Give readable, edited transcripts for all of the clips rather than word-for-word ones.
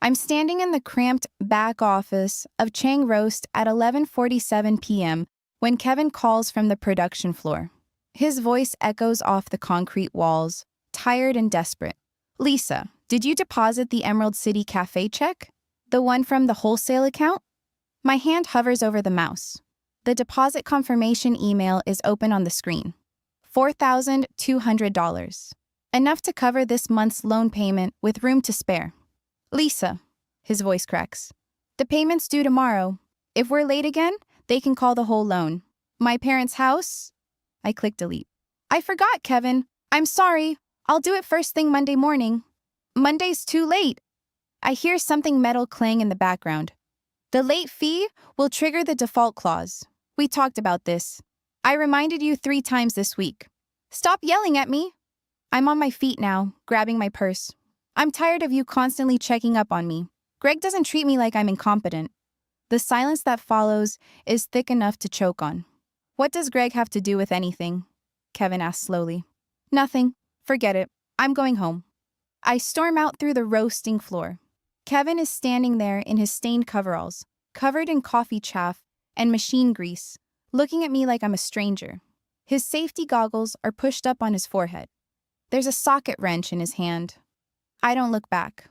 I'm standing in the cramped back office of Chang Roast at 11:47 p.m. when Kevin calls from the production floor. His voice echoes off the concrete walls, tired and desperate. "Lisa, did you deposit the Emerald City Cafe check? The one from the wholesale account?" My hand hovers over the mouse. The deposit confirmation email is open on the screen. $4,200. Enough to cover this month's loan payment with room to spare. "Lisa," his voice cracks. "The payment's due tomorrow. If we're late again, they can call the whole loan. My parents' house?" I click delete. "I forgot, Kevin. I'm sorry. I'll do it first thing Monday morning." "Monday's too late." I hear something metal clang in the background. "The late fee will trigger the default clause. We talked about this. I reminded you 3 times this week. Stop yelling at me." I'm on my feet now, grabbing my purse. "I'm tired of you constantly checking up on me. Greg doesn't treat me like I'm incompetent." The silence that follows is thick enough to choke on. "What does Greg have to do with anything?" Kevin asks slowly. "Nothing. Forget it. I'm going home." I storm out through the roasting floor. Kevin is standing there in his stained coveralls, covered in coffee chaff and machine grease, looking at me like I'm a stranger. His safety goggles are pushed up on his forehead. There's a socket wrench in his hand. I don't look back.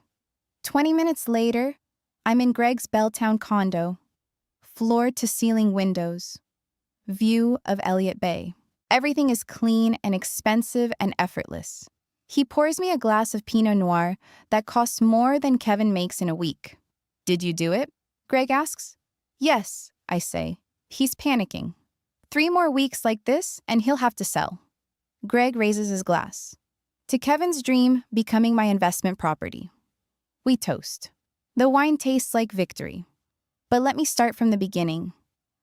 20 minutes later, I'm in Greg's Belltown condo. Floor-to-ceiling windows. View of Elliott Bay. Everything is clean and expensive and effortless. He pours me a glass of Pinot Noir that costs more than Kevin makes in a week. "Did you do it?" Greg asks. "Yes," I say. He's panicking. 3 more weeks like this and he'll have to sell. Greg raises his glass. To Kevin's dream becoming my investment property. We toast. The wine tastes like victory. But let me start from the beginning.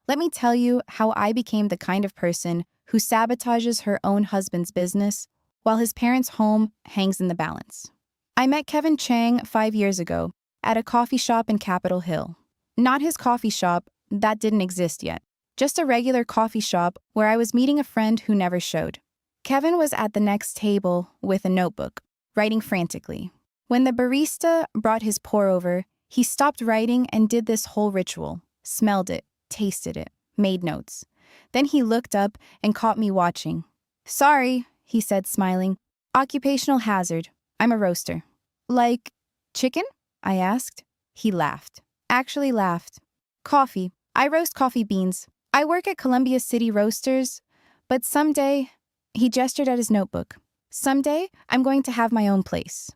Let me tell you how I became the kind of person who sabotages her own husband's business while his parents' home hangs in the balance. I met Kevin Chang 5 years ago at a coffee shop in Capitol Hill. Not his coffee shop, that didn't exist yet. Just a regular coffee shop where I was meeting a friend who never showed. Kevin was at the next table with a notebook, writing frantically. When the barista brought his pour-over, he stopped writing and did this whole ritual. Smelled it, tasted it, made notes. Then he looked up and caught me watching. "Sorry," he said, smiling. "Occupational hazard. I'm a roaster." "Like chicken?" I asked. He laughed. Actually laughed. "Coffee. I roast coffee beans. I work at Columbia City Roasters, but someday," he gestured at his notebook, "someday I'm going to have my own place."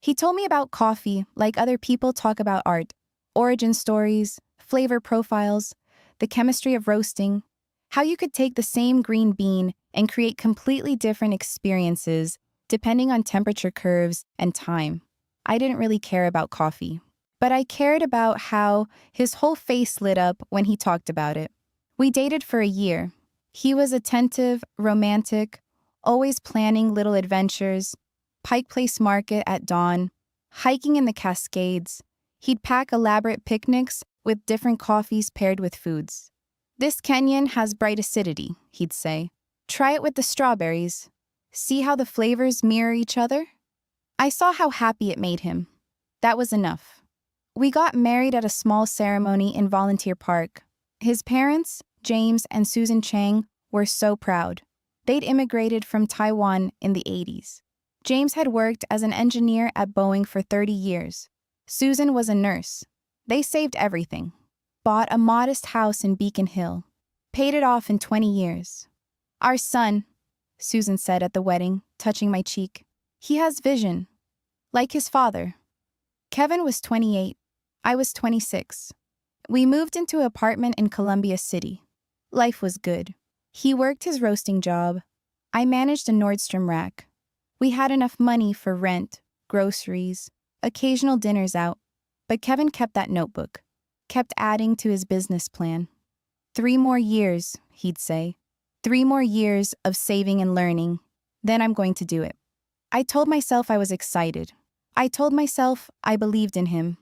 He told me about coffee like other people talk about art, origin stories, flavor profiles, the chemistry of roasting, how you could take the same green bean and create completely different experiences depending on temperature curves and time. I didn't really care about coffee, but I cared about how his whole face lit up when he talked about it. We dated for a year. He was attentive, romantic, always planning little adventures, Pike Place Market at dawn, hiking in the Cascades. He'd pack elaborate picnics with different coffees paired with foods. "This Kenyan has bright acidity," he'd say. "Try it with the strawberries. See how the flavors mirror each other?" I saw how happy it made him. That was enough. We got married at a small ceremony in Volunteer Park. His parents, James and Susan Chang, were so proud. They'd immigrated from Taiwan in the 80s. James had worked as an engineer at Boeing for 30 years. Susan was a nurse. They saved everything. Bought a modest house in Beacon Hill. Paid it off in 20 years. "Our son," Susan said at the wedding, touching my cheek. "He has vision. Like his father." Kevin was 28. I was 26. We moved into an apartment in Columbia City. Life was good. He worked his roasting job. I managed a Nordstrom rack. We had enough money for rent, groceries, occasional dinners out, but Kevin kept that notebook, kept adding to his business plan. 3 more years, he'd say. 3 more years of saving and learning. Then I'm going to do it. I told myself I was excited. I told myself I believed in him.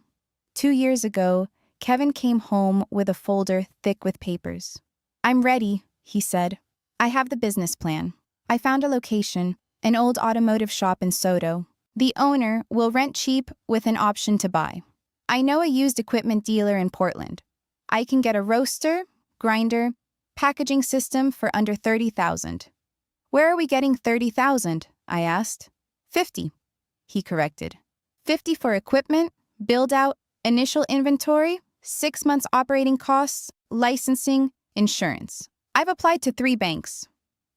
2 years ago, Kevin came home with a folder thick with papers. "I'm ready," he said. "I have the business plan. I found a location, an old automotive shop in Soto. The owner will rent cheap with an option to buy. I know a used equipment dealer in Portland. I can get a roaster, grinder, packaging system for under $30,000. Where are we getting $30,000? I asked. 50, he corrected. 50 for equipment, build-out, initial inventory, 6 months operating costs, licensing, insurance. I've applied to 3 banks.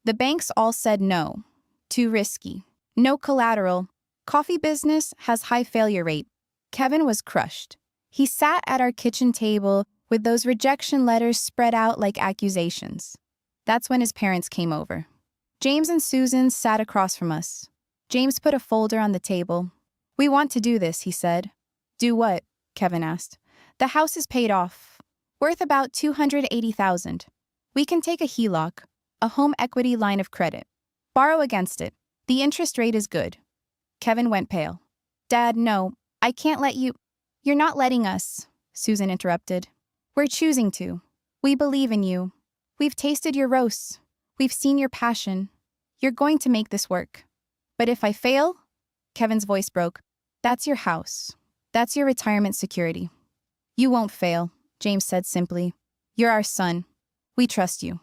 The banks all said no. Too risky. No collateral. Coffee business has high failure rate. Kevin was crushed. He sat at our kitchen table with those rejection letters spread out like accusations. That's when his parents came over. James and Susan sat across from us. James put a folder on the table. We want to do this, he said. Do what? Kevin asked. The house is paid off, worth about $280,000. We can take a HELOC, a home equity line of credit. Borrow against it. The interest rate is good. Kevin went pale. Dad, no, I can't let you. You're not letting us, Susan interrupted. We're choosing to. We believe in you. We've tasted your roasts. We've seen your passion. You're going to make this work. But if I fail, Kevin's voice broke, that's your house. That's your retirement security. You won't fail, James said simply. You're our son. We trust you.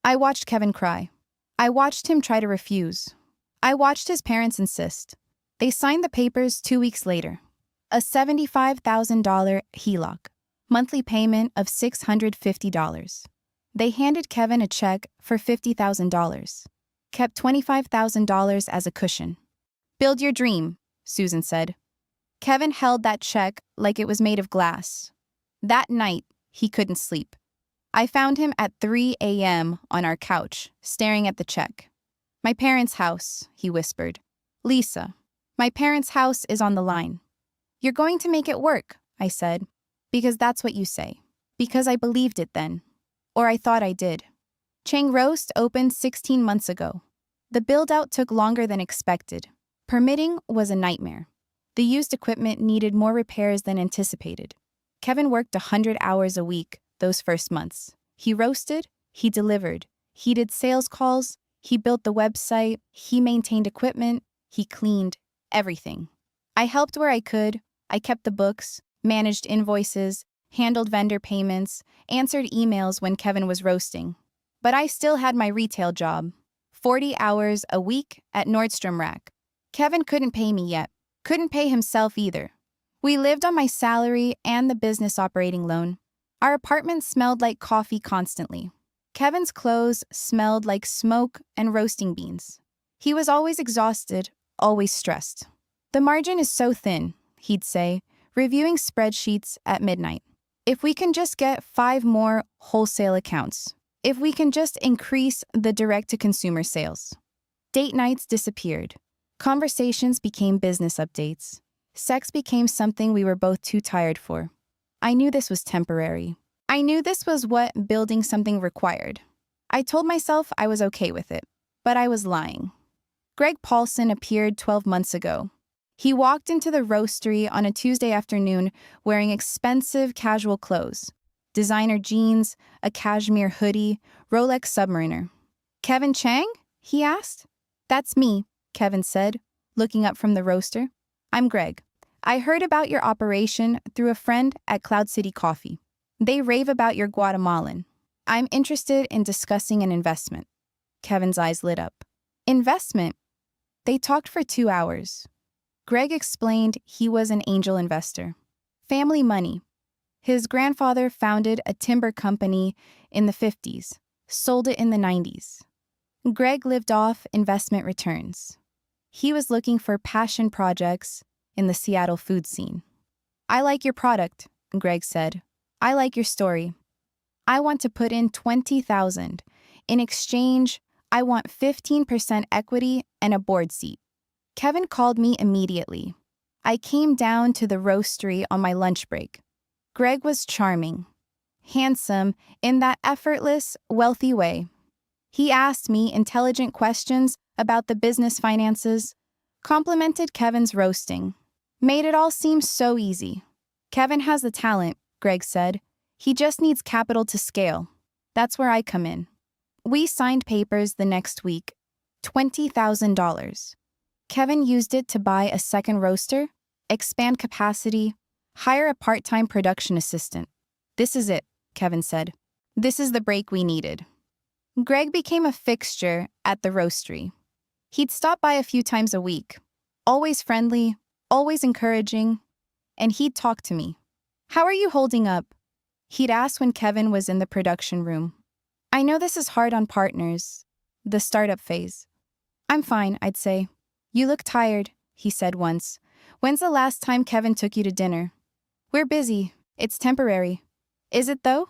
I watched Kevin cry. I watched him try to refuse. I watched his parents insist. They signed the papers 2 weeks later. A $75,000 HELOC, monthly payment of $650. They handed Kevin a check for $50,000, kept $25,000 as a cushion. Build your dream, Susan said. Kevin held that check like it was made of glass. That night, he couldn't sleep. I found him at 3 a.m. on our couch, staring at the check. My parents' house, he whispered. Lisa, my parents' house is on the line. You're going to make it work, I said, because that's what you say. Because I believed it then. Or I thought I did. Chang Roast opened 16 months ago. The build-out took longer than expected. Permitting was a nightmare. The used equipment needed more repairs than anticipated. Kevin worked 100 hours a week those first months. He roasted, he delivered, he did sales calls, he built the website, he maintained equipment, he cleaned, everything. I helped where I could. I kept the books, managed invoices, handled vendor payments, answered emails when Kevin was roasting. But I still had my retail job, 40 hours a week at Nordstrom Rack. Kevin couldn't pay me yet, couldn't pay himself either. We lived on my salary and the business operating loan. Our apartment smelled like coffee constantly. Kevin's clothes smelled like smoke and roasting beans. He was always exhausted, always stressed. The margin is so thin, he'd say, reviewing spreadsheets at midnight. If we can just get 5 more wholesale accounts, if we can just increase the direct-to-consumer sales. Date nights disappeared. Conversations became business updates. Sex became something we were both too tired for. I knew this was temporary. I knew this was what building something required. I told myself I was okay with it, but I was lying. Greg Paulson appeared 12 months ago. He walked into the roastery on a Tuesday afternoon wearing expensive casual clothes. Designer jeans, a cashmere hoodie, Rolex Submariner. Kevin Chang? He asked. That's me, Kevin said, looking up from the roaster. I'm Greg. I heard about your operation through a friend at Cloud City Coffee. They rave about your Guatemalan. I'm interested in discussing an investment. Kevin's eyes lit up. Investment? They talked for 2 hours. Greg explained he was an angel investor. Family money. His grandfather founded a timber company in the 50s, sold it in the 90s. Greg lived off investment returns. He was looking for passion projects in the Seattle food scene. I like your product, Greg said. I like your story. I want to put in $20,000. In exchange, I want 15% equity and a board seat. Kevin called me immediately. I came down to the roastery on my lunch break. Greg was charming, handsome in that effortless, wealthy way. He asked me intelligent questions about the business finances, complimented Kevin's roasting, made it all seem so easy. Kevin has the talent, Greg said. He just needs capital to scale. That's where I come in. We signed papers the next week. $20,000. Kevin used it to buy a second roaster, expand capacity, Hire a part-time production assistant. This is it, Kevin said. This is the break we needed. Greg became a fixture at the roastery. He'd stop by a few times a week, always friendly, always encouraging, and he'd talk to me. How are you holding up? He'd ask when Kevin was in the production room. I know this is hard on partners, the startup phase. I'm fine, I'd say. You look tired, he said once. When's the last time Kevin took you to dinner? We're busy. It's temporary. Is it though?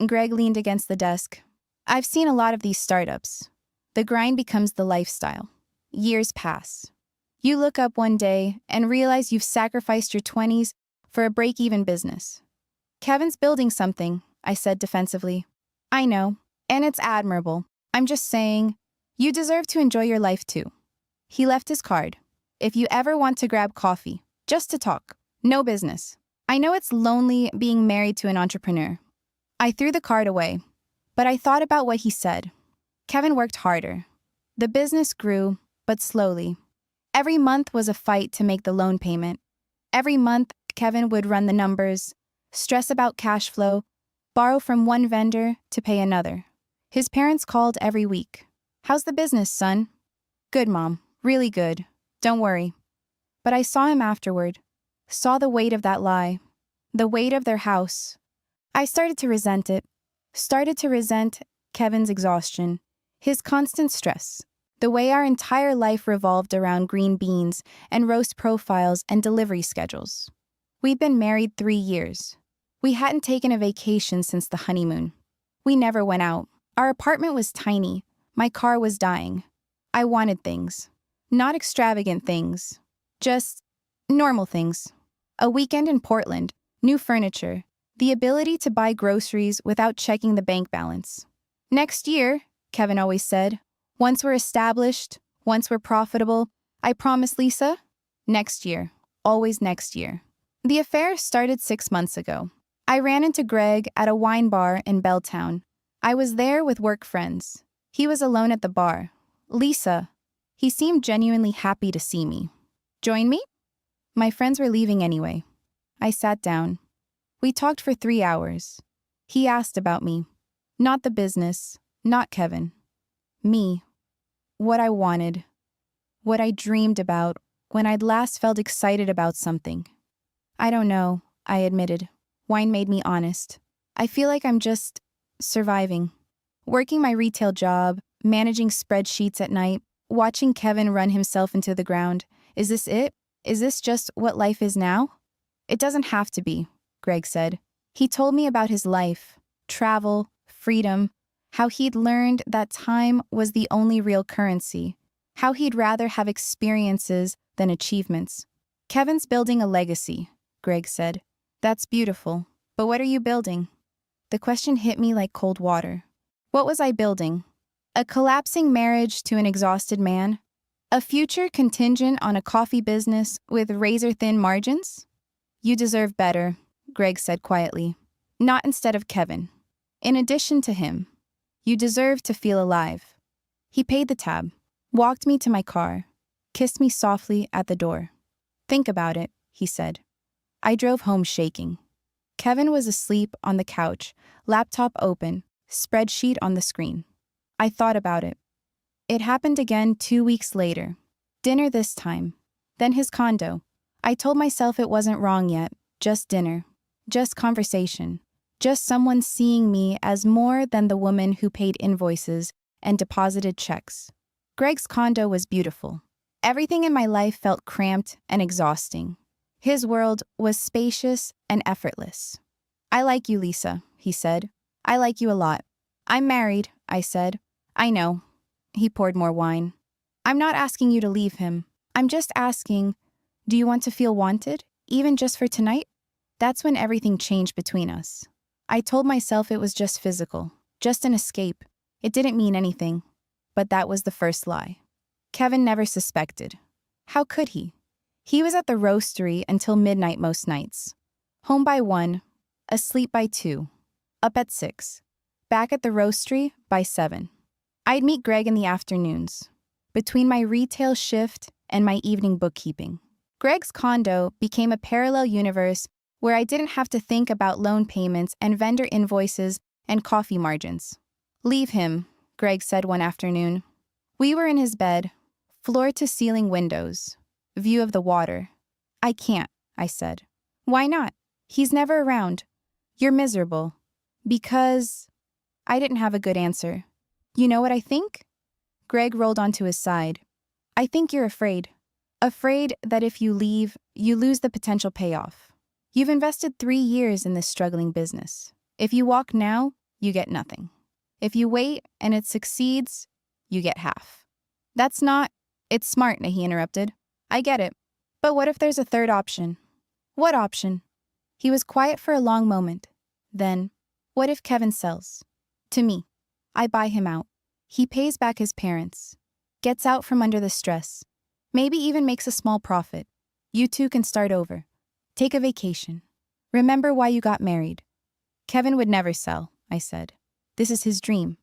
Greg leaned against the desk. I've seen a lot of these startups. The grind becomes the lifestyle. Years pass. You look up one day and realize you've sacrificed your 20s for a break-even business. Kevin's building something, I said defensively. I know, and it's admirable. I'm just saying, you deserve to enjoy your life too. He left his card. If you ever want to grab coffee, just to talk, no business. I know it's lonely being married to an entrepreneur. I threw the card away, but I thought about what he said. Kevin worked harder. The business grew, but slowly. Every month was a fight to make the loan payment. Every month, Kevin would run the numbers, stress about cash flow, borrow from one vendor to pay another. His parents called every week. How's the business, son? Good, Mom. Really good. Don't worry. But I saw him afterward. Saw the weight of that lie. The weight of their house. I started to resent it. Started to resent Kevin's exhaustion. His constant stress. The way our entire life revolved around green beans and roast profiles and delivery schedules. We'd been married 3 years. We hadn't taken a vacation since the honeymoon. We never went out. Our apartment was tiny. My car was dying. I wanted things. Not extravagant things. Just normal things. A weekend in Portland, new furniture, the ability to buy groceries without checking the bank balance. Next year, Kevin always said, once we're established, once we're profitable, I promise, Lisa, next year, always next year. The affair started 6 months ago. I ran into Greg at a wine bar in Belltown. I was there with work friends. He was alone at the bar. Lisa. He seemed genuinely happy to see me. Join me? My friends were leaving anyway. I sat down. We talked for 3 hours. He asked about me. Not the business, not Kevin. Me. What I wanted. What I dreamed about when I'd last felt excited about something. I don't know, I admitted. Wine made me honest. I feel like I'm just surviving. Working my retail job, managing spreadsheets at night, watching Kevin run himself into the ground. Is this it? Is this just what life is now? It doesn't have to be, Greg said. He told me about his life, travel, freedom, how he'd learned that time was the only real currency, how he'd rather have experiences than achievements. Kevin's building a legacy, Greg said. That's beautiful, but what are you building? The question hit me like cold water. What was I building? A collapsing marriage to an exhausted man? A future contingent on a coffee business with razor-thin margins? You deserve better, Greg said quietly. Not instead of Kevin. In addition to him. You deserve to feel alive. He paid the tab, walked me to my car, kissed me softly at the door. Think about it, he said. I drove home shaking. Kevin was asleep on the couch, laptop open, spreadsheet on the screen. I thought about it. It happened again 2 weeks later. Dinner this time. Then his condo. I told myself it wasn't wrong yet. Just dinner. Just conversation. Just someone seeing me as more than the woman who paid invoices and deposited checks. Greg's condo was beautiful. Everything in my life felt cramped and exhausting. His world was spacious and effortless. I like you, Lisa, he said. I like you a lot. I'm married, I said. I know. He poured more wine. I'm not asking you to leave him. I'm just asking, do you want to feel wanted, even just for tonight? That's when everything changed between us. I told myself it was just physical, just an escape. It didn't mean anything. But that was the first lie. Kevin never suspected. How could he? He was at the roastery until midnight most nights. Home by 1, asleep by 2, up at 6, back at the roastery by 7. I'd meet Greg in the afternoons, between my retail shift and my evening bookkeeping. Greg's condo became a parallel universe where I didn't have to think about loan payments and vendor invoices and coffee margins. "Leave him," Greg said one afternoon. We were in his bed, floor-to-ceiling windows, view of the water. "I can't," I said. "Why not? He's never around. You're miserable." "Because—" I didn't have a good answer. "You know what I think?" Greg rolled onto his side. "I think you're afraid. Afraid that if you leave, you lose the potential payoff. You've invested 3 years in this struggling business. If you walk now, you get nothing. If you wait and it succeeds, you get half." "That's not—" "It's smart," he interrupted. "I get it. But what if there's a third option?" "What option?" He was quiet for a long moment. Then, "What if Kevin sells? To me. I buy him out. He pays back his parents. Gets out from under the stress. Maybe even makes a small profit. You two can start over. Take a vacation. Remember why you got married." "Kevin would never sell," I said. "This is his dream."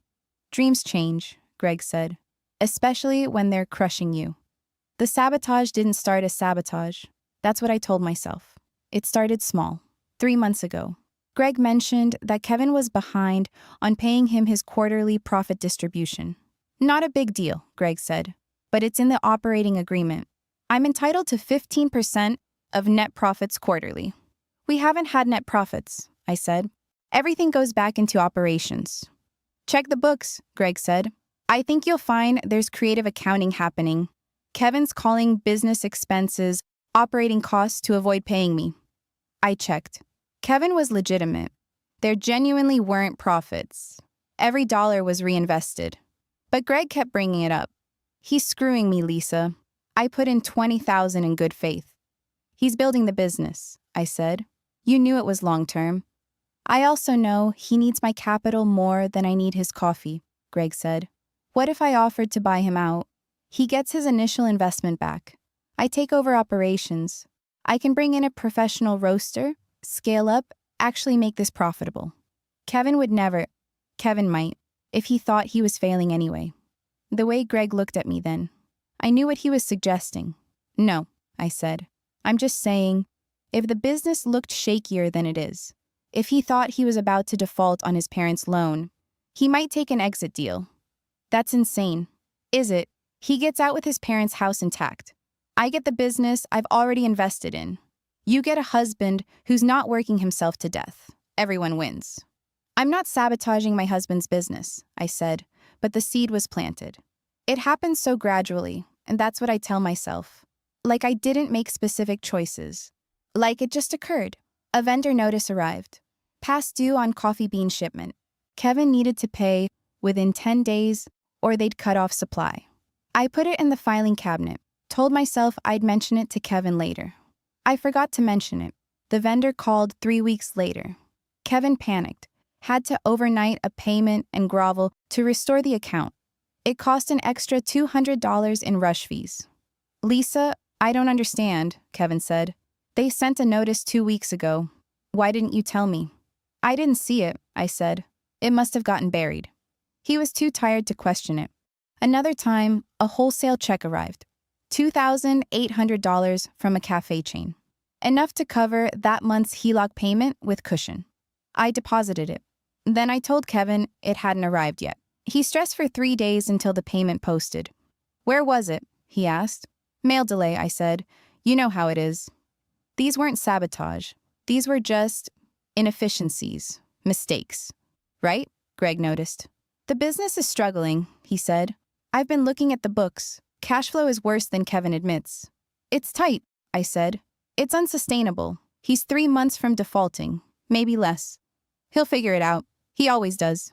"Dreams change," Greg said. "Especially when they're crushing you." The sabotage didn't start as sabotage. That's what I told myself. It started small, 3 months ago. Greg mentioned that Kevin was behind on paying him his quarterly profit distribution. "Not a big deal," Greg said, "but it's in the operating agreement. I'm entitled to 15% of net profits quarterly." "We haven't had net profits," I said. "Everything goes back into operations." "Check the books," Greg said. "I think you'll find there's creative accounting happening. Kevin's calling business expenses operating costs to avoid paying me." I checked. Kevin was legitimate. There genuinely weren't profits. Every dollar was reinvested. But Greg kept bringing it up. "He's screwing me, Lisa. I put in $20,000 in good faith." "He's building the business," I said. "You knew it was long-term." "I also know he needs my capital more than I need his coffee," Greg said. "What if I offered to buy him out? He gets his initial investment back. I take over operations. I can bring in a professional roaster, scale up, actually make this profitable." Kevin would never. Kevin might, if he thought he was failing anyway. The way Greg looked at me then, I knew what he was suggesting. "No," I said. "I'm just saying, if the business looked shakier than it is, if he thought he was about to default on his parents' loan, he might take an exit deal." "That's insane." "Is it? He gets out with his parents' house intact. I get the business I've already invested in. You get a husband who's not working himself to death. Everyone wins." "I'm not sabotaging my husband's business," I said, but the seed was planted. It happened so gradually, and that's what I tell myself. Like I didn't make specific choices. Like it just occurred. A vendor notice arrived. Past due on coffee bean shipment. Kevin needed to pay within 10 days or they'd cut off supply. I put it in the filing cabinet, told myself I'd mention it to Kevin later. I forgot to mention it. The vendor called 3 weeks later. Kevin panicked, had to overnight a payment and grovel to restore the account. It cost an extra $200 in rush fees. "Lisa, I don't understand," Kevin said. "They sent a notice 2 weeks ago. Why didn't you tell me?" "I didn't see it," I said. "It must have gotten buried." He was too tired to question it. Another time, a wholesale check arrived. $2,800 from a cafe chain. Enough to cover that month's HELOC payment with cushion. I deposited it. Then I told Kevin it hadn't arrived yet. He stressed for 3 days until the payment posted. "Where was it?" he asked. "Mail delay," I said. "You know how it is." These weren't sabotage. These were just inefficiencies, mistakes. "Right?" Greg noticed. "The business is struggling," he said. "I've been looking at the books. Cash flow is worse than Kevin admits." "It's tight," I said. "It's unsustainable. He's 3 months from defaulting, maybe less. He'll figure it out. He always does."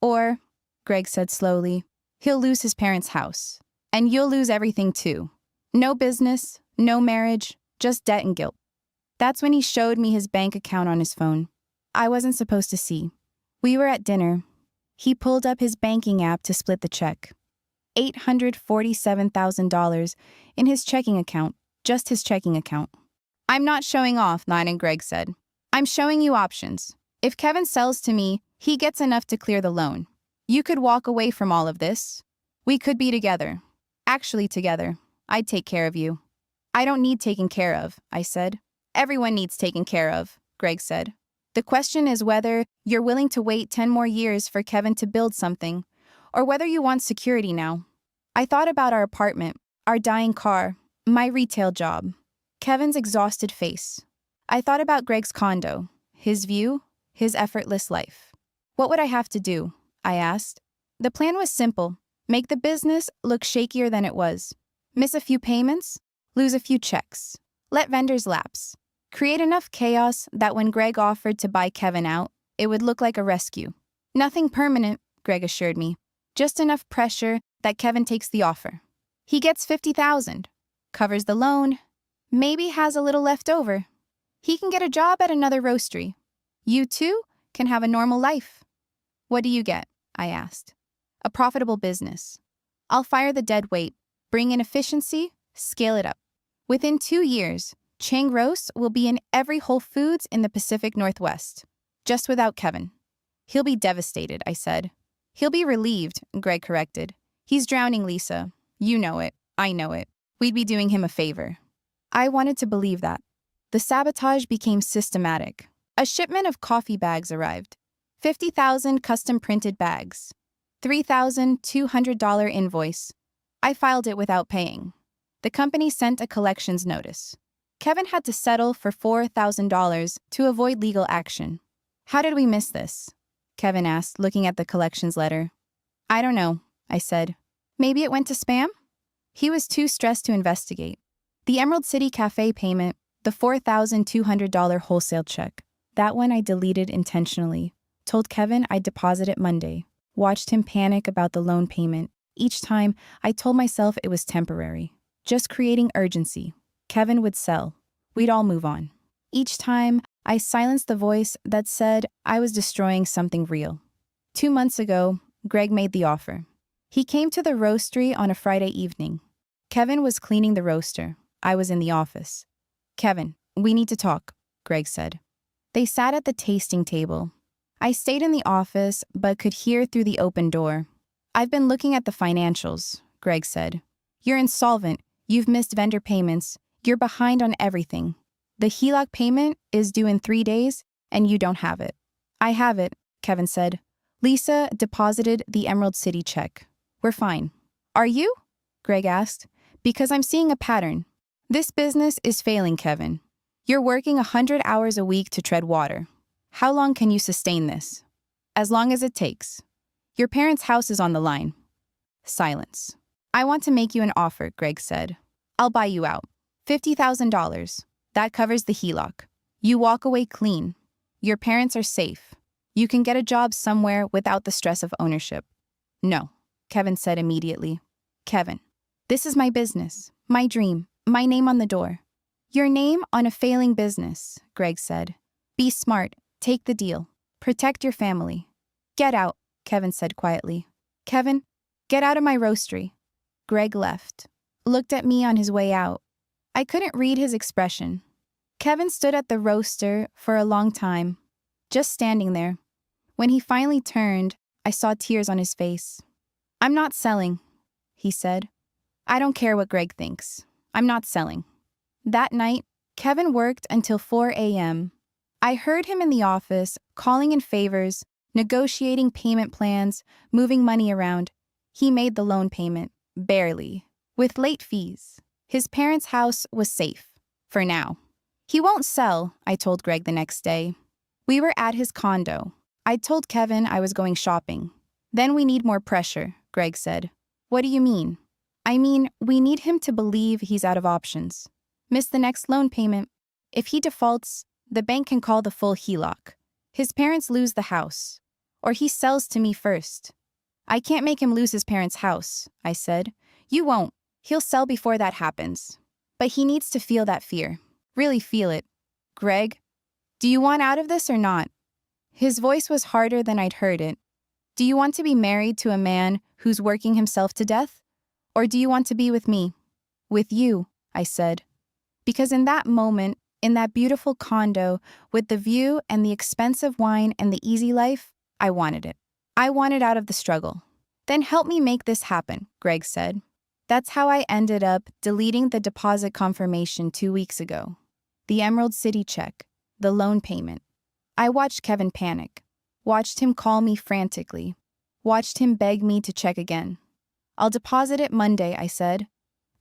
"Or," Greg said slowly, "he'll lose his parents' house. And you'll lose everything too. No business, no marriage, just debt and guilt." That's when he showed me his bank account on his phone. I wasn't supposed to see. We were at dinner. He pulled up his banking app to split the check. $847,000 in his checking account, just his checking account. "I'm not showing off," Nine and Greg said. "I'm showing you options. If Kevin sells to me, he gets enough to clear the loan. You could walk away from all of this. We could be together. Actually together. I'd take care of you." "I don't need taken care of," I said. "Everyone needs taken care of. Greg said. The question is whether you're willing to wait 10 more years for Kevin to build something, or whether you want security now. I thought about our apartment, our dying car, my retail job, Kevin's exhausted face. I thought about Greg's condo, his view, his effortless life. What would I have to do? I asked. The plan was simple. Make the business look shakier than it was. Miss a few payments, lose a few checks. Let vendors lapse. Create enough chaos that when Greg offered to buy Kevin out, it would look like a rescue. Nothing permanent, Greg assured me. Just enough pressure that Kevin takes the offer. He gets $50,000, covers the loan, maybe has a little left over. He can get a job at another roastery. You too can have a normal life. What do you get? I asked. A profitable business. I'll fire the dead weight, bring in efficiency, scale it up. Within 2 years, Chang Roast will be in every Whole Foods in the Pacific Northwest, just without Kevin. He'll be devastated, I said. He'll be relieved, Greg corrected. He's drowning, Lisa. You know it. I know it. We'd be doing him a favor. I wanted to believe that. The sabotage became systematic. A shipment of coffee bags arrived. 50,000 custom-printed bags. $3,200 invoice. I filed it without paying. The company sent a collections notice. Kevin had to settle for $4,000 to avoid legal action. How did we miss this? Kevin asked, looking at the collections letter. I don't know, I said. Maybe it went to spam? He was too stressed to investigate. The Emerald City Cafe payment, the $4,200 wholesale check. That one I deleted intentionally. Told Kevin I'd deposit it Monday. Watched him panic about the loan payment. Each time, I told myself it was temporary. Just creating urgency. Kevin would sell. We'd all move on. Each time, I silenced the voice that said I was destroying something real. 2 months ago, Greg made the offer. He came to the roastery on a Friday evening. Kevin was cleaning the roaster. I was in the office. Kevin, we need to talk, Greg said. They sat at the tasting table. I stayed in the office, but could hear through the open door. I've been looking at the financials, Greg said. You're insolvent. You've missed vendor payments. You're behind on everything. The HELOC payment is due in 3 days, and you don't have it. I have it, Kevin said. Lisa deposited the Emerald City check. We're fine. Are you? Greg asked. Because I'm seeing a pattern. This business is failing, Kevin. You're working 100 hours a week to tread water. How long can you sustain this? As long as it takes. Your parents' house is on the line. Silence. I want to make you an offer, Greg said. I'll buy you out. $50,000. That covers the HELOC. You walk away clean. Your parents are safe. You can get a job somewhere without the stress of ownership. No, Kevin said immediately. Kevin, this is my business, my dream, my name on the door. Your name on a failing business, Greg said. Be smart, take the deal, protect your family. Get out, Kevin said quietly. Kevin, get out of my roastery. Greg left, looked at me on his way out. I couldn't read his expression. Kevin stood at the roaster for a long time, just standing there. When he finally turned, I saw tears on his face. I'm not selling, he said. I don't care what Greg thinks. I'm not selling. That night, Kevin worked until 4 a.m. I heard him in the office, calling in favors, negotiating payment plans, moving money around. He made the loan payment, barely, with late fees. His parents' house was safe, for now. He won't sell, I told Greg the next day. We were at his condo. I told Kevin I was going shopping. Then we need more pressure, Greg said. What do you mean? I mean, we need him to believe he's out of options. Miss the next loan payment. If he defaults, the bank can call the full HELOC. His parents lose the house. Or he sells to me first. I can't make him lose his parents' house, I said. You won't. He'll sell before that happens. But he needs to feel that fear. Really feel it. Greg, do you want out of this or not? His voice was harder than I'd heard it. Do you want to be married to a man who's working himself to death? Or do you want to be with me? With you, I said. Because in that moment, in that beautiful condo, with the view and the expensive wine and the easy life, I wanted it. I wanted out of the struggle. Then help me make this happen, Greg said. That's how I ended up deleting the deposit confirmation 2 weeks ago. The Emerald City check, the loan payment. I watched Kevin panic, watched him call me frantically, watched him beg me to check again. I'll deposit it Monday, I said,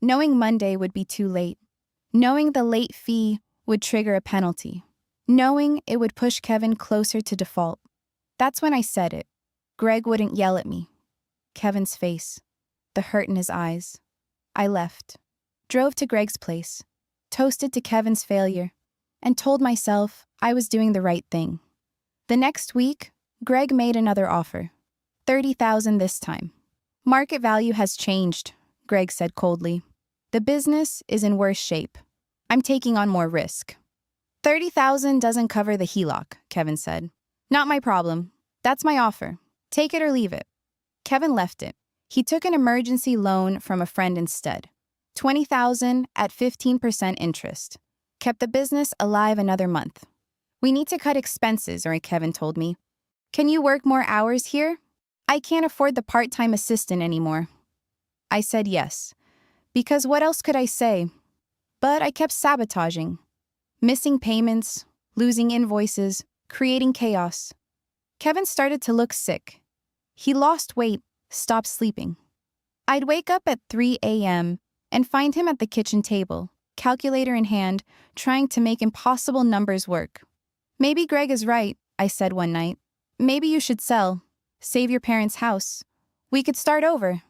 knowing Monday would be too late, knowing the late fee would trigger a penalty, knowing it would push Kevin closer to default. That's when I said it. Greg wouldn't yell at me. Kevin's face, the hurt in his eyes. I left, drove to Greg's place, toasted to Kevin's failure, and told myself I was doing the right thing. The next week, Greg made another offer. $30,000 this time. Market value has changed, Greg said coldly. The business is in worse shape. I'm taking on more risk. $30,000 doesn't cover the HELOC, Kevin said. Not my problem. That's my offer. Take it or leave it. Kevin left it. He took an emergency loan from a friend instead. $20,000 at 15% interest. Kept the business alive another month. We need to cut expenses, Kevin told me. Can you work more hours here? I can't afford the part-time assistant anymore. I said yes, because what else could I say? But I kept sabotaging. Missing payments, losing invoices, creating chaos. Kevin started to look sick. He lost weight, stopped sleeping. I'd wake up at 3 a.m. and find him at the kitchen table, calculator in hand, trying to make impossible numbers work. Maybe Greg is right, I said one night. Maybe you should sell. Save your parents' house. We could start over.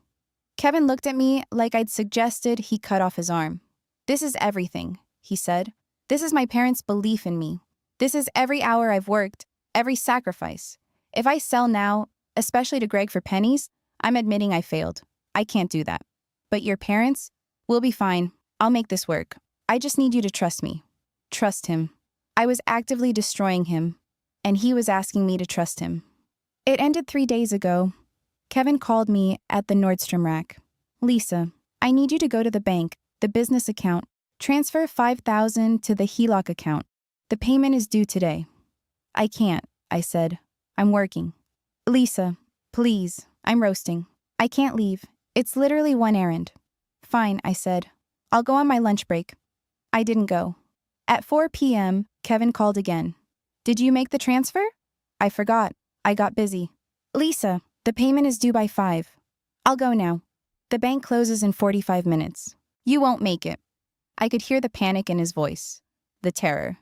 Kevin looked at me like I'd suggested he cut off his arm. This is everything, he said. This is my parents' belief in me. This is every hour I've worked, every sacrifice. If I sell now, especially to Greg for pennies, I'm admitting I failed. I can't do that. But your parents? We'll be fine. I'll make this work. I just need you to trust me. Trust him. I was actively destroying him, and he was asking me to trust him. It ended 3 days ago. Kevin called me at the Nordstrom rack. Lisa, I need you to go to the bank, the business account, transfer $5,000 to the HELOC account. The payment is due today. I can't, I said. I'm working. Lisa, please, I'm roasting. I can't leave. It's literally one errand. Fine, I said. I'll go on my lunch break. I didn't go. At 4 p.m., Kevin called again. Did you make the transfer? I forgot. I got busy. Lisa, the payment is due by 5. I'll go now. The bank closes in 45 minutes. You won't make it. I could hear the panic in his voice, the terror.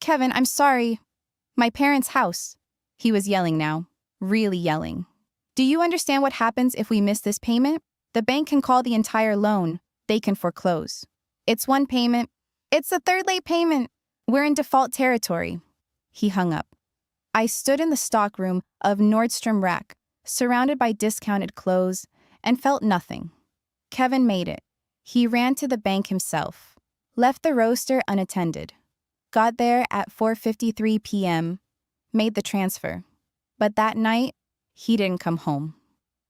Kevin, I'm sorry. My parents' house. He was yelling now, really yelling. Do you understand what happens if we miss this payment? The bank can call the entire loan. They can foreclose. It's one payment. It's the third late payment. We're in default territory. He hung up. I stood in the stockroom of Nordstrom Rack, surrounded by discounted clothes, and felt nothing. Kevin made it. He ran to the bank himself, left the roaster unattended, got there at 4:53 p.m., made the transfer. But that night, he didn't come home.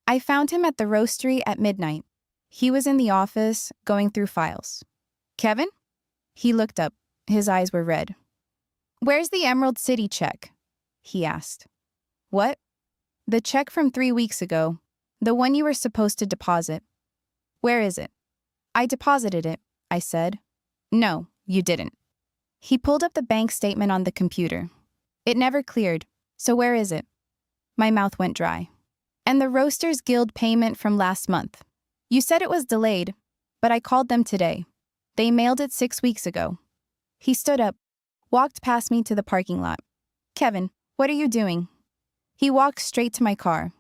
I found him at the roastery at midnight. He was in the office, going through files. Kevin? He looked up. His eyes were red. Where's the Emerald City check? He asked. What? The check from 3 weeks ago. The one you were supposed to deposit. Where is it? I deposited it, I said. No, you didn't. He pulled up the bank statement on the computer. It never cleared, so where is it? My mouth went dry. And the Roasters Guild payment from last month. You said it was delayed, but I called them today. They mailed it 6 weeks ago. He stood up, walked past me to the parking lot. Kevin, what are you doing? He walked straight to my car,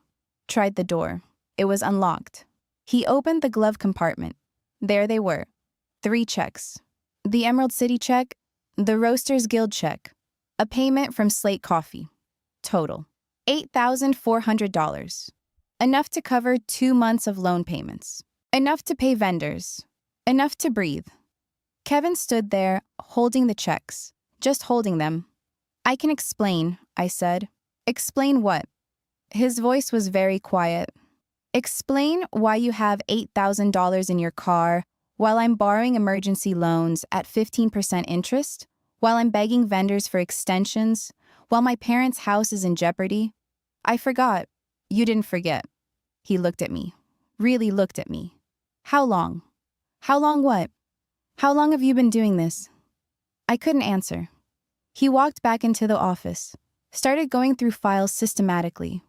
tried the door. It was unlocked. He opened the glove compartment. There they were, 3 checks. The Emerald City check, the Roasters Guild check, a payment from Slate Coffee. Total, $8,400. Enough to cover 2 months of loan payments. Enough to pay vendors. Enough to breathe. Kevin stood there, holding the checks, just holding them. I can explain, I said. Explain what? His voice was very quiet. Explain why you have $8,000 in your car while I'm borrowing emergency loans at 15% interest, while I'm begging vendors for extensions, while my parents' house is in jeopardy. I forgot. You didn't forget. He looked at me, really looked at me. How long? How long what? How long have you been doing this? I couldn't answer. He walked back into the office, started going through files systematically,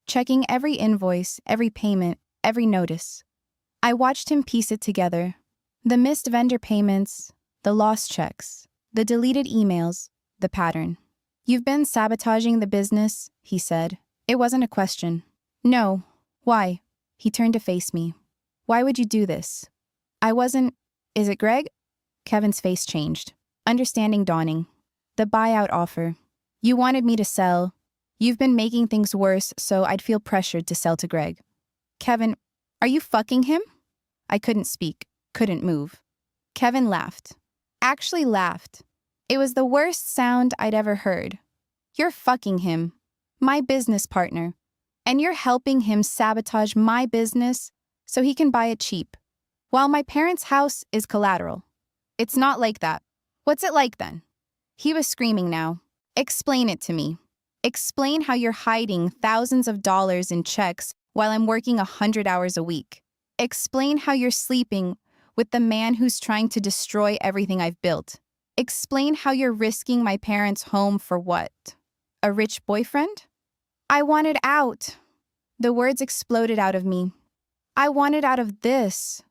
checking every invoice, every payment, every notice. I watched him piece it together. The missed vendor payments, the lost checks, the deleted emails, the pattern. "You've been sabotaging the business," he said. It wasn't a question. "No. Why?" He turned to face me. "Why would you do this?" I wasn't. "Is it Greg?" Kevin's face changed. Understanding dawning. "The buyout offer. You wanted me to sell. You've been making things worse, so I'd feel pressured to sell to Greg." "Kevin, are you fucking him?" I couldn't speak, couldn't move. Kevin laughed. Actually laughed. It was the worst sound I'd ever heard. "You're fucking him. My business partner. And you're helping him sabotage my business so he can buy it cheap. While my parents' house is collateral. It's not like that. What's it like then?" He was screaming now. "Explain it to me. Explain how you're hiding thousands of dollars in checks while I'm working 100 hours a week. Explain how you're sleeping with the man who's trying to destroy everything I've built. Explain how you're risking my parents' home for what? A rich boyfriend?" I wanted out. The words exploded out of me. I wanted out of this.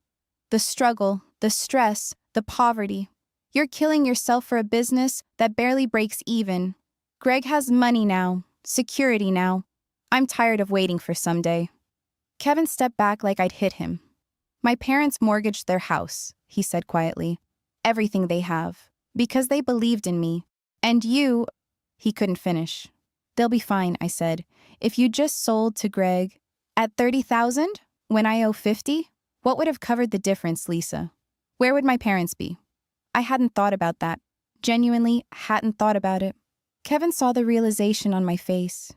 The struggle, the stress, the poverty. You're killing yourself for a business that barely breaks even. Greg has money now, security now. I'm tired of waiting for someday. Kevin stepped back like I'd hit him. "My parents mortgaged their house," he said quietly. "Everything they have. Because they believed in me. And you—" He couldn't finish. "They'll be fine," I said. "If you just sold to Greg at 30,000 when I owe 50, what would have covered the difference, Lisa? Where would my parents be?" I hadn't thought about that. Genuinely hadn't thought about it. Kevin saw the realization on my face.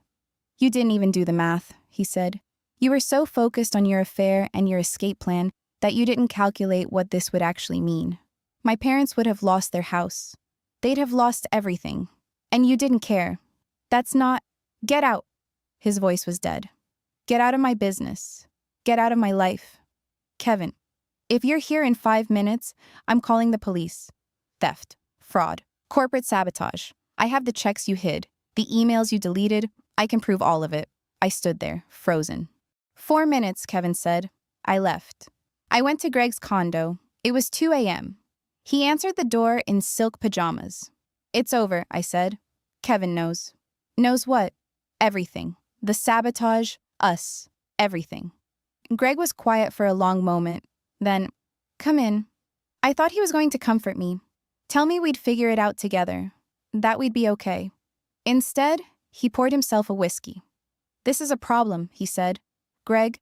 "You didn't even do the math," he said. "You were so focused on your affair and your escape plan that you didn't calculate what this would actually mean. My parents would have lost their house. They'd have lost everything. And you didn't care. That's not— Get out." His voice was dead. "Get out of my business. Get out of my life. Kevin, if you're here in 5 minutes, I'm calling the police. Theft, fraud, corporate sabotage. I have the checks you hid, the emails you deleted. I can prove all of it." I stood there, frozen. 4 minutes, Kevin said. I left. I went to Greg's condo. It was 2 a.m. He answered the door in silk pajamas. "It's over," I said. "Kevin knows." "Knows what?" "Everything. The sabotage, us, everything." Greg was quiet for a long moment. Then, "Come in." I thought he was going to comfort me. Tell me we'd figure it out together. That we'd be okay. Instead, he poured himself a whiskey. "This is a problem," he said. "Greg,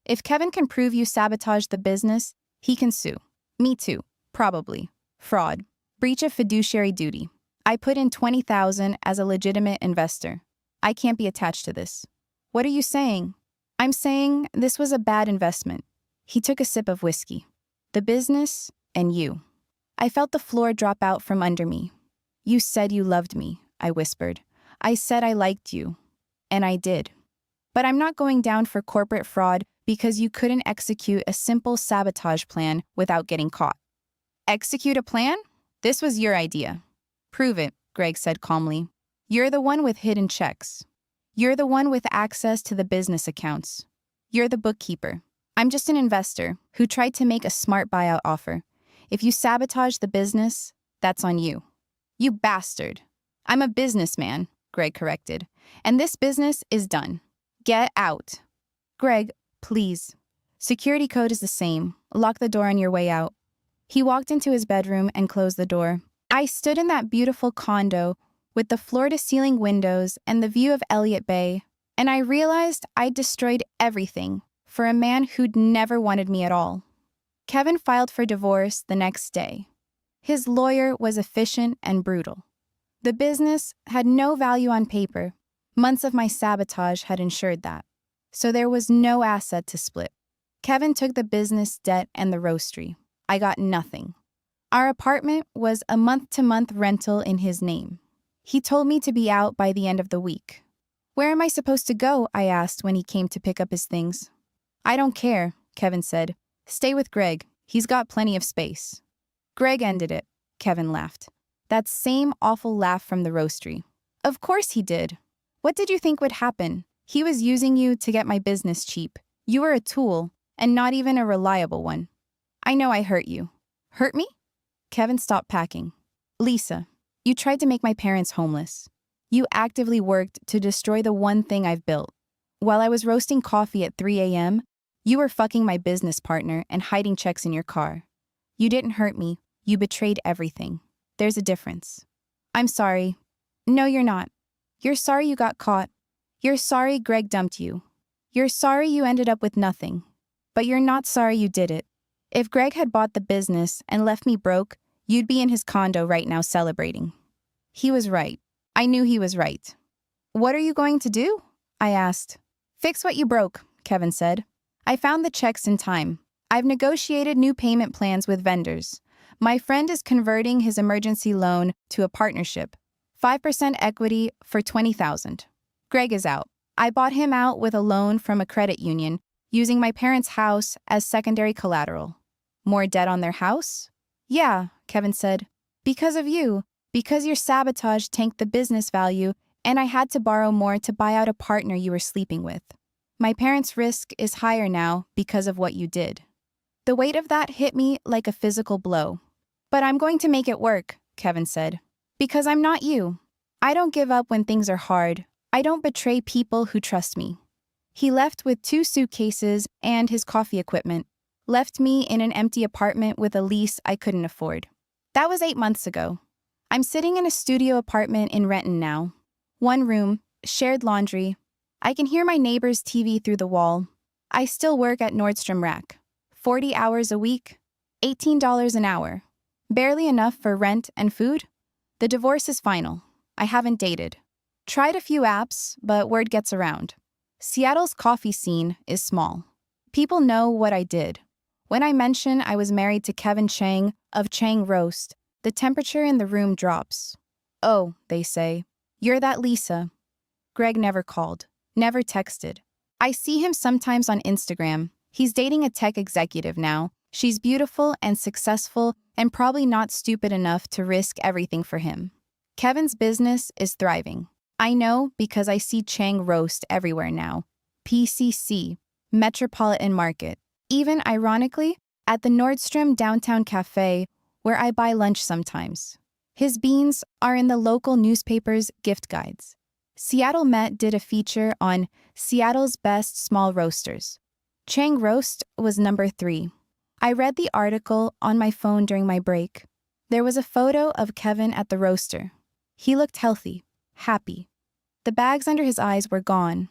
if Kevin can prove you sabotaged the business, he can sue. Me too, probably. Fraud. Breach of fiduciary duty. I put in $20,000 as a legitimate investor. I can't be attached to this." "What are you saying?" "I'm saying this was a bad investment." He took a sip of whiskey. "The business and you." I felt the floor drop out from under me. "You said you loved me," I whispered. "I said I liked you. And I did. But I'm not going down for corporate fraud because you couldn't execute a simple sabotage plan without getting caught." "Execute a plan? This was your idea." "Prove it," Greg said calmly. "You're the one with hidden checks. You're the one with access to the business accounts. You're the bookkeeper. I'm just an investor who tried to make a smart buyout offer. If you sabotage the business, that's on you." "You bastard." "I'm a businessman," Greg corrected. "And this business is done. Get out." "Greg, please. Security code is the same. Lock the door on your way out." He walked into his bedroom and closed the door. I stood in that beautiful condo with the floor-to-ceiling windows and the view of Elliott Bay, and I realized I'd destroyed everything for a man who'd never wanted me at all. Kevin filed for divorce the next day. His lawyer was efficient and brutal. The business had no value on paper. Months of my sabotage had ensured that. So there was no asset to split. Kevin took the business debt and the roastery. I got nothing. Our apartment was a month-to-month rental in his name. He told me to be out by the end of the week. "Where am I supposed to go?" I asked when he came to pick up his things. "I don't care," Kevin said. "Stay with Greg. He's got plenty of space." "Greg ended it," Kevin laughed. That same awful laugh from the roastery. Of course he did. What did you think would happen? He was using you to get my business cheap. You were a tool, and not even a reliable one. I know I hurt you. Hurt me? Kevin stopped packing. Lisa, you tried to make my parents homeless. You actively worked to destroy the one thing I've built. While I was roasting coffee at 3 a.m., you were fucking my business partner and hiding checks in your car. You didn't hurt me. You betrayed everything. There's a difference. I'm sorry. No, you're not. You're sorry you got caught. You're sorry Greg dumped you. You're sorry you ended up with nothing. But you're not sorry you did it. If Greg had bought the business and left me broke, you'd be in his condo right now celebrating. He was right. I knew he was right. What are you going to do? I asked. Fix what you broke, Kevin said. I found the checks in time. I've negotiated new payment plans with vendors. My friend is converting his emergency loan to a partnership. 5% equity for $20,000. Greg is out. I bought him out with a loan from a credit union, using my parents' house as secondary collateral. More debt on their house? Yeah, Kevin said. Because of you. Because your sabotage tanked the business value, and I had to borrow more to buy out a partner you were sleeping with. My parents' risk is higher now because of what you did. The weight of that hit me like a physical blow. But I'm going to make it work, Kevin said. Because I'm not you. I don't give up when things are hard. I don't betray people who trust me. He left with 2 suitcases and his coffee equipment, left me in an empty apartment with a lease I couldn't afford. That was 8 months ago. I'm sitting in a studio apartment in Renton now. 1 room, shared laundry. I can hear my neighbor's TV through the wall. I still work at Nordstrom Rack. 40 hours a week, $18 an hour. Barely enough for rent and food. The divorce is final. I haven't dated. Tried a few apps, but word gets around. Seattle's coffee scene is small. People know what I did. When I mention I was married to Kevin Chang of Chang Roast, the temperature in the room drops. Oh, they say, you're that Lisa. Greg never called, never texted. I see him sometimes on Instagram. He's dating a tech executive now. She's beautiful and successful and probably not stupid enough to risk everything for him. Kevin's business is thriving. I know because I see Chang Roast everywhere now. PCC, Metropolitan Market. Even, ironically, at the Nordstrom Downtown Cafe, where I buy lunch sometimes. His beans are in the local newspaper's gift guides. Seattle Met did a feature on Seattle's best small roasters. Chang Roast was number 3. I read the article on my phone during my break. There was a photo of Kevin at the roaster. He looked healthy, happy. The bags under his eyes were gone.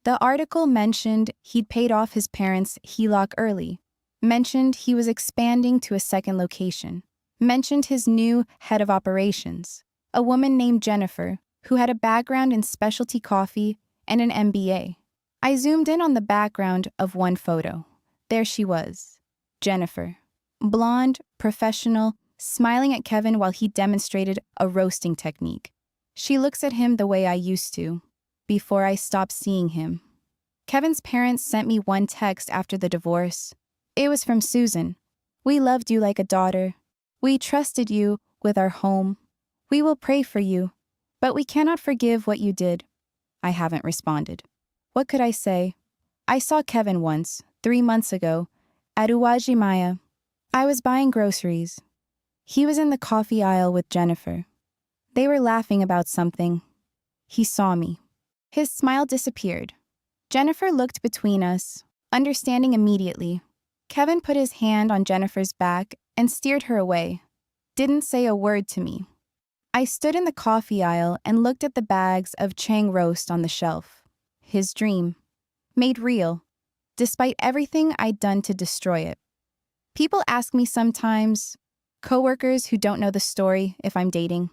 The article mentioned he'd paid off his parents' HELOC early, mentioned he was expanding to a second location, mentioned his new head of operations, a woman named Jennifer, who had a background in specialty coffee and an MBA. I zoomed in on the background of one photo. There she was, Jennifer. Blonde, professional, smiling at Kevin while he demonstrated a roasting technique. She looks at him the way I used to, before I stopped seeing him. Kevin's parents sent me one text after the divorce. It was from Susan. We loved you like a daughter. We trusted you with our home. We will pray for you, but we cannot forgive what you did. I haven't responded. What could I say? I saw Kevin once, 3 months ago, at Uwajimaya. I was buying groceries. He was in the coffee aisle with Jennifer. They were laughing about something. He saw me. His smile disappeared. Jennifer looked between us, understanding immediately. Kevin put his hand on Jennifer's back and steered her away. Didn't say a word to me. I stood in the coffee aisle and looked at the bags of Chang Roast on the shelf. His dream. Made real, despite everything I'd done to destroy it. People ask me sometimes, coworkers who don't know the story, if I'm dating.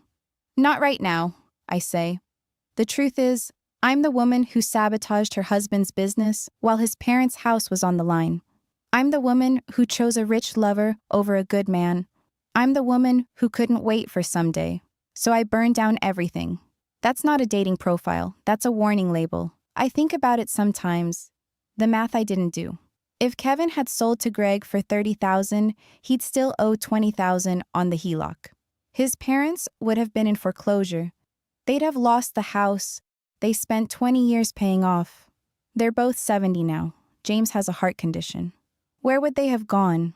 Not right now, I say. The truth is, I'm the woman who sabotaged her husband's business while his parents' house was on the line. I'm the woman who chose a rich lover over a good man. I'm the woman who couldn't wait for someday. So I burned down everything. That's not a dating profile. That's a warning label. I think about it sometimes. The math I didn't do. If Kevin had sold to Greg for $30,000, he'd still owe $20,000 on the HELOC. His parents would have been in foreclosure. They'd have lost the house they spent 20 years paying off. They're both 70 now. James has a heart condition. Where would they have gone?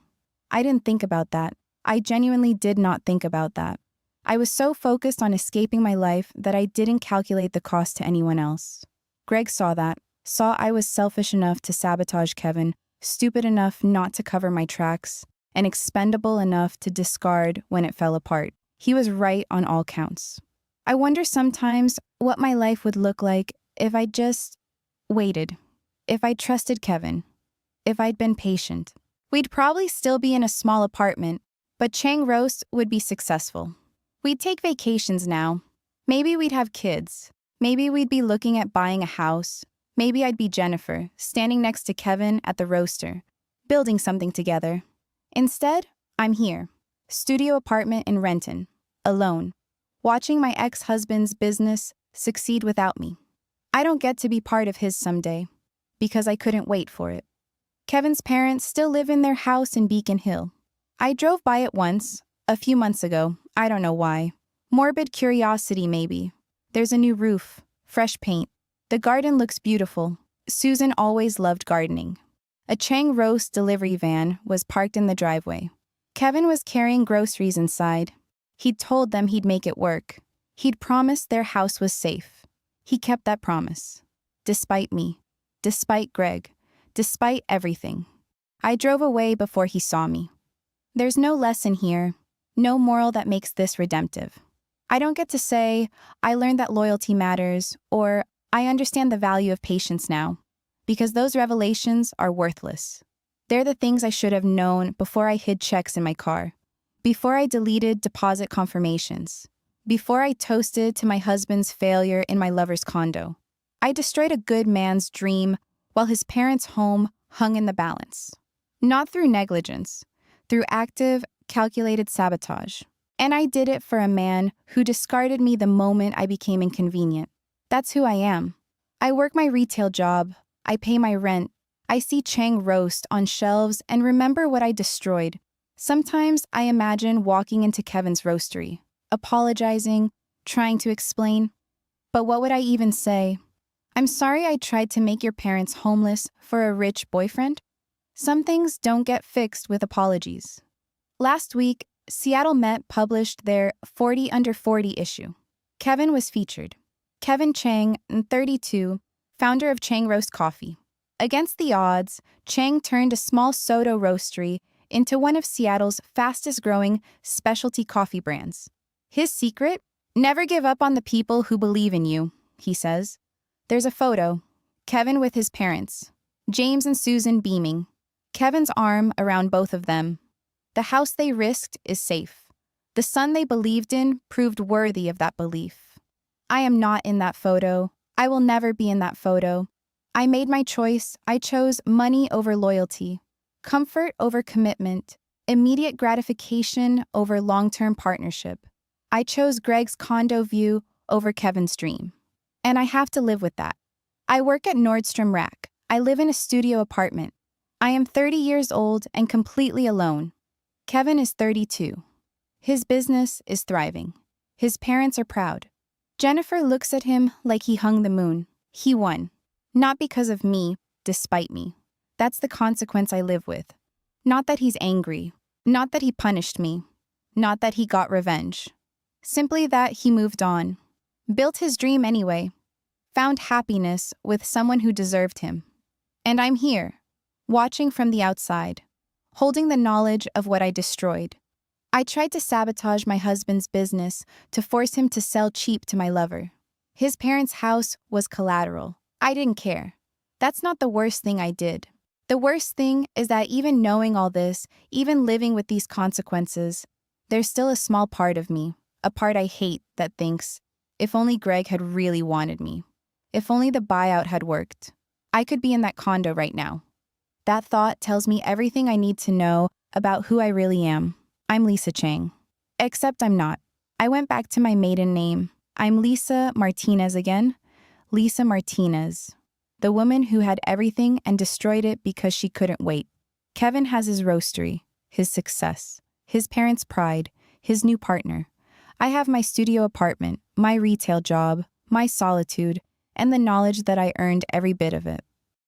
I didn't think about that. I genuinely did not think about that. I was so focused on escaping my life that I didn't calculate the cost to anyone else. Greg saw that, saw I was selfish enough to sabotage Kevin, stupid enough not to cover my tracks, and expendable enough to discard when it fell apart. He was right on all counts. I wonder sometimes what my life would look like if I just waited, if I trusted Kevin, if I'd been patient. We'd probably still be in a small apartment, but Chang Roast would be successful. We'd take vacations now. Maybe we'd have kids. Maybe we'd be looking at buying a house. Maybe I'd be Jennifer, standing next to Kevin at the roaster, building something together. Instead, I'm here, studio apartment in Renton, alone, watching my ex-husband's business succeed without me. I don't get to be part of his someday, because I couldn't wait for it. Kevin's parents still live in their house in Beacon Hill. I drove by it once, a few months ago, I don't know why. Morbid curiosity, maybe. There's a new roof, fresh paint. The garden looks beautiful. Susan always loved gardening. A Chang Roast delivery van was parked in the driveway. Kevin was carrying groceries inside. He'd told them he'd make it work. He'd promised their house was safe. He kept that promise. Despite me. Despite Greg. Despite everything. I drove away before he saw me. There's no lesson here. No moral that makes this redemptive. I don't get to say, I learned that loyalty matters, or I understand the value of patience now, because those revelations are worthless. They're the things I should have known before I hid checks in my car, before I deleted deposit confirmations, before I toasted to my husband's failure in my lover's condo. I destroyed a good man's dream while his parents' home hung in the balance. Not through negligence, through active, calculated sabotage. And I did it for a man who discarded me the moment I became inconvenient. That's who I am. I work my retail job. I pay my rent. I see Chang Roast on shelves and remember what I destroyed. Sometimes I imagine walking into Kevin's roastery, apologizing, trying to explain. But what would I even say? I'm sorry I tried to make your parents homeless for a rich boyfriend. Some things don't get fixed with apologies. Last week, Seattle Met published their 40 Under 40 issue. Kevin was featured. Kevin Chang, 32, founder of Chang Roast Coffee. Against the odds, Chang turned a small soda roastery into one of Seattle's fastest-growing specialty coffee brands. His secret? Never give up on the people who believe in you, he says. There's a photo. Kevin with his parents. James and Susan beaming. Kevin's arm around both of them. The house they risked is safe. The son they believed in proved worthy of that belief. I am not in that photo. I will never be in that photo. I made my choice. I chose money over loyalty, comfort over commitment, immediate gratification over long-term partnership. I chose Greg's condo view over Kevin's dream. And I have to live with that. I work at Nordstrom Rack. I live in a studio apartment. I am 30 years old and completely alone. Kevin is 32. His business is thriving. His parents are proud. Jennifer looks at him like he hung the moon. He won. Not because of me, despite me. That's the consequence I live with. Not that he's angry. Not that he punished me. Not that he got revenge. Simply that he moved on. Built his dream anyway. Found happiness with someone who deserved him. And I'm here, watching from the outside, holding the knowledge of what I destroyed. I tried to sabotage my husband's business to force him to sell cheap to my lover. His parents' house was collateral. I didn't care. That's not the worst thing I did. The worst thing is that even knowing all this, even living with these consequences, there's still a small part of me, a part I hate, that thinks, if only Greg had really wanted me. If only the buyout had worked. I could be in that condo right now. That thought tells me everything I need to know about who I really am. I'm Lisa Chang. Except I'm not. I went back to my maiden name. I'm Lisa Martinez again. Lisa Martinez. The woman who had everything and destroyed it because she couldn't wait. Kevin has his roastery, his success, his parents' pride, his new partner. I have my studio apartment, my retail job, my solitude, and the knowledge that I earned every bit of it.